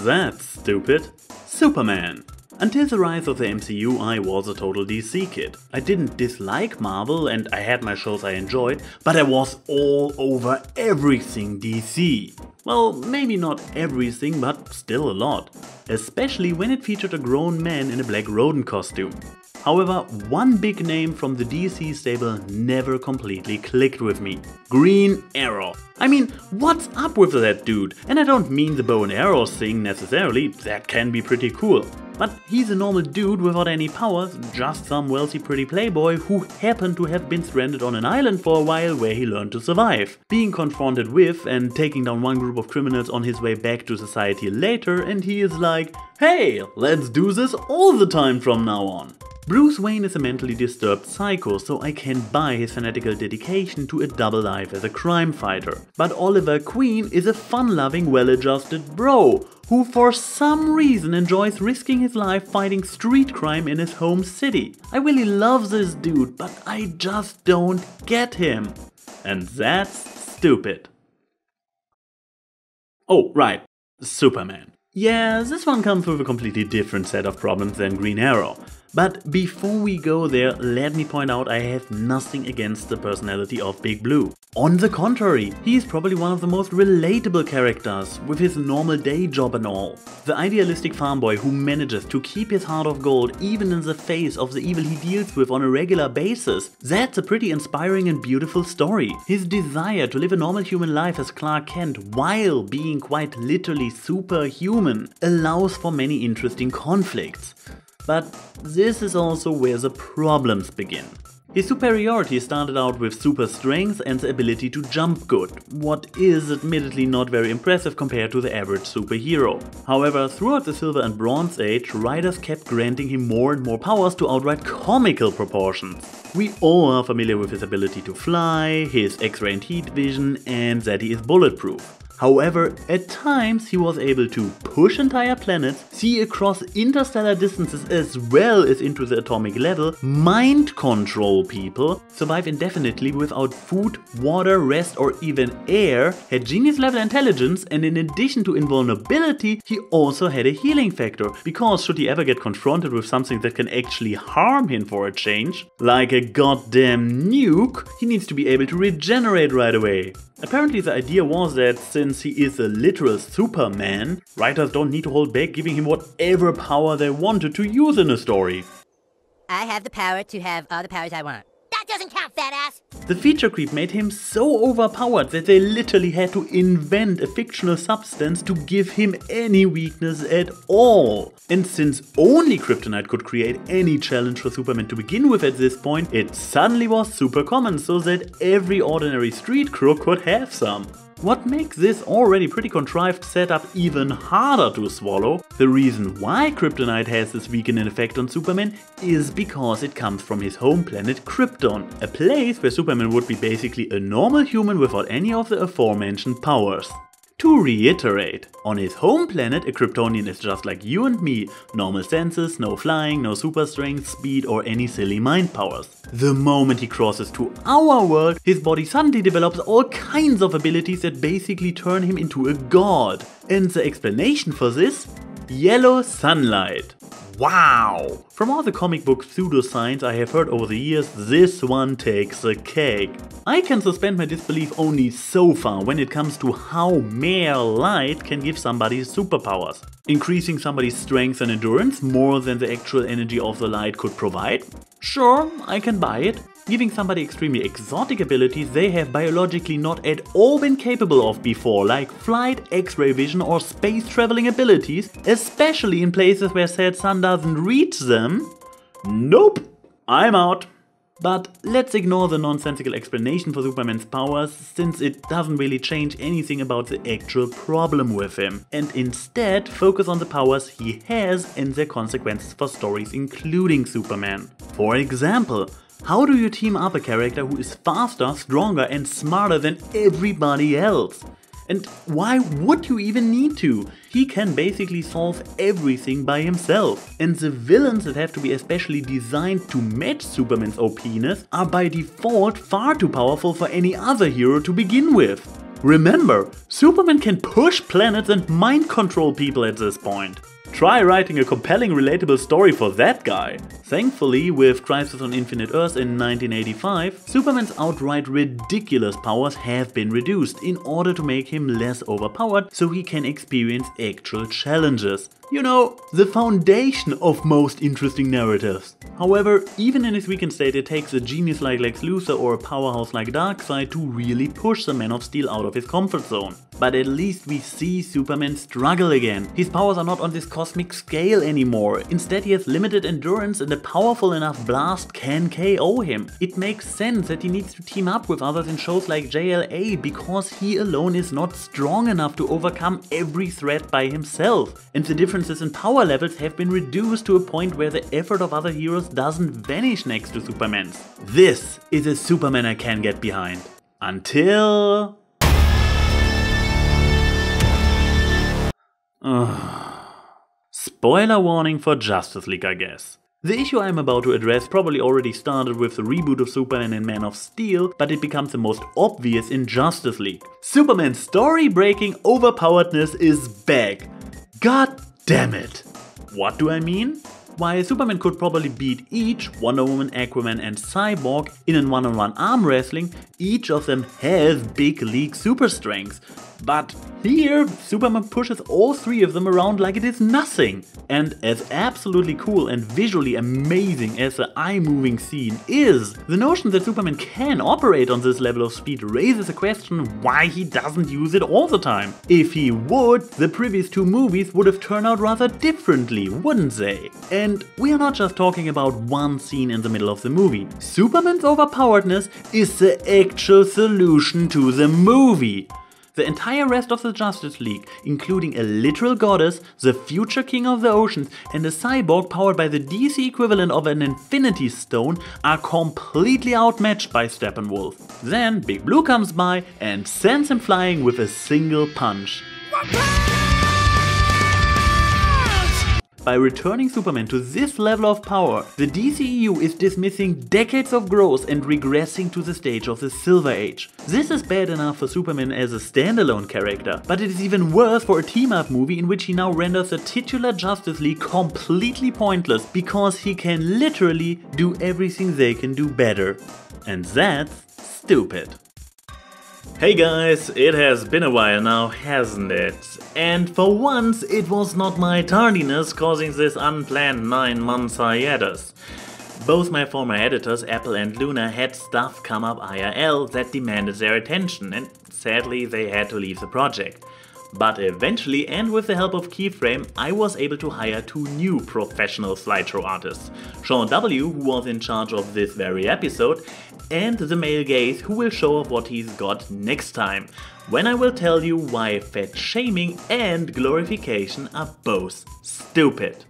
That's stupid. Superman. Until the rise of the MCU, I was a total DC kid. I didn't dislike Marvel and I had my shows I enjoyed, but I was all over everything DC. Well, maybe not everything, but still a lot. Especially when it featured a grown man in a black rodent costume. However, one big name from the DC stable never completely clicked with me. Green Arrow. I mean, what's up with that dude? And I don't mean the bow and arrows thing necessarily, that can be pretty cool. But he's a normal dude without any powers, just some wealthy pretty playboy who happened to have been stranded on an island for a while where he learned to survive. Being confronted with and taking down one group of criminals on his way back to society later, and he is like, hey, let's do this all the time from now on. Bruce Wayne is a mentally disturbed psycho, so I can buy his fanatical dedication to a double life as a crime fighter. But Oliver Queen is a fun-loving, well-adjusted bro, who for some reason enjoys risking his life fighting street crime in his home city. I really love this dude, but I just don't get him. And that's stupid. Oh, right, Superman. Yeah, this one comes with a completely different set of problems than Green Arrow. But before we go there, let me point out I have nothing against the personality of Big Blue. On the contrary, he is probably one of the most relatable characters, with his normal day job and all. The idealistic farm boy who manages to keep his heart of gold even in the face of the evil he deals with on a regular basis. That's a pretty inspiring and beautiful story. His desire to live a normal human life as Clark Kent while being quite literally superhuman allows for many interesting conflicts. But this is also where the problems begin. His superiority started out with super strength and the ability to jump good, what is admittedly not very impressive compared to the average superhero. However, throughout the Silver and Bronze Age, writers kept granting him more and more powers to outright comical proportions. We all are familiar with his ability to fly, his X-ray and heat vision, and that he is bulletproof. However, at times he was able to push entire planets, see across interstellar distances as well as into the atomic level, mind control people, survive indefinitely without food, water, rest or even air, had genius level intelligence, and in addition to invulnerability, he also had a healing factor, because should he ever get confronted with something that can actually harm him for a change, like a goddamn nuke, he needs to be able to regenerate right away. Apparently the idea was that since he is a literal Superman, writers don't need to hold back giving him whatever power they wanted to use in a story. I have the power to have all the powers I want. That doesn't count, fat ass! The feature creep made him so overpowered that they literally had to invent a fictional substance to give him any weakness at all. And since only Kryptonite could create any challenge for Superman to begin with at this point, it suddenly was super common so that every ordinary street crook could have some. What makes this already pretty contrived setup even harder to swallow, the reason why Kryptonite has this weakening effect on Superman is because it comes from his home planet Krypton, a place where Superman would be basically a normal human without any of the aforementioned powers. To reiterate, on his home planet a Kryptonian is just like you and me, normal senses, no flying, no super strength, speed or any silly mind powers. The moment he crosses to our world, his body suddenly develops all kinds of abilities that basically turn him into a god. And the explanation for this? Yellow sunlight. Wow! From all the comic book pseudoscience I have heard over the years, this one takes the cake. I can suspend my disbelief only so far when it comes to how mere light can give somebody superpowers. Increasing somebody's strength and endurance more than the actual energy of the light could provide? Sure, I can buy it. Giving somebody extremely exotic abilities they have biologically not at all been capable of before, like flight, X-ray vision or space traveling abilities, especially in places where said sun doesn't reach them? Nope, I'm out. But let's ignore the nonsensical explanation for Superman's powers, since it doesn't really change anything about the actual problem with him, and instead focus on the powers he has and their consequences for stories including Superman. For example, how do you team up a character who is faster, stronger and smarter than everybody else? And why would you even need to? He can basically solve everything by himself. And the villains that have to be especially designed to match Superman's OP-ness are by default far too powerful for any other hero to begin with. Remember, Superman can push planets and mind control people at this point. Try writing a compelling, relatable story for that guy. Thankfully, with Crisis on Infinite Earths in 1985, Superman's outright ridiculous powers have been reduced in order to make him less overpowered so he can experience actual challenges. You know, the foundation of most interesting narratives. However, even in his weakened state, it takes a genius like Lex Luthor or a powerhouse like Darkseid to really push the Man of Steel out of his comfort zone. But at least we see Superman struggle again. His powers are not on this cosmic scale anymore. Instead, he has limited endurance and a powerful enough blast can KO him. It makes sense that he needs to team up with others in shows like JLA because he alone is not strong enough to overcome every threat by himself. And the differences in power levels have been reduced to a point where the effort of other heroes doesn't vanish next to Superman's. This is a Superman I can get behind. Until... Spoiler warning for Justice League, I guess. The issue I'm about to address probably already started with the reboot of Superman and Man of Steel, but it becomes the most obvious in Justice League. Superman's story-breaking overpoweredness is back. God damn it! What do I mean? While Superman could probably beat each Wonder Woman, Aquaman and Cyborg in a one-on-one arm wrestling, each of them has big league super strengths. But here, Superman pushes all three of them around like it is nothing. And as absolutely cool and visually amazing as the eye-moving scene is, the notion that Superman can operate on this level of speed raises a question why he doesn't use it all the time. If he would, the previous two movies would have turned out rather differently, wouldn't they? And we are not just talking about one scene in the middle of the movie. Superman's overpoweredness is the actual solution to the movie. The entire rest of the Justice League, including a literal goddess, the future king of the oceans, and a cyborg powered by the DC equivalent of an Infinity Stone, are completely outmatched by Steppenwolf. Then Big Blue comes by and sends him flying with a single punch. By returning Superman to this level of power, the DCEU is dismissing decades of growth and regressing to the stage of the Silver Age. This is bad enough for Superman as a standalone character, but it is even worse for a team-up movie in which he now renders the titular Justice League completely pointless because he can literally do everything they can do better. And that's stupid. Hey guys, it has been a while now, hasn't it? And for once it was not my tardiness causing this unplanned 9-month hiatus. Both my former editors, Apple and Luna, had stuff come up IRL that demanded their attention, and sadly they had to leave the project. But eventually, and with the help of Keyframe, I was able to hire 2 new professional slideshow artists. Sean W., who was in charge of this very episode, and the male gaze, who will show off what he's got next time, when I will tell you why fat shaming and glorification are both stupid.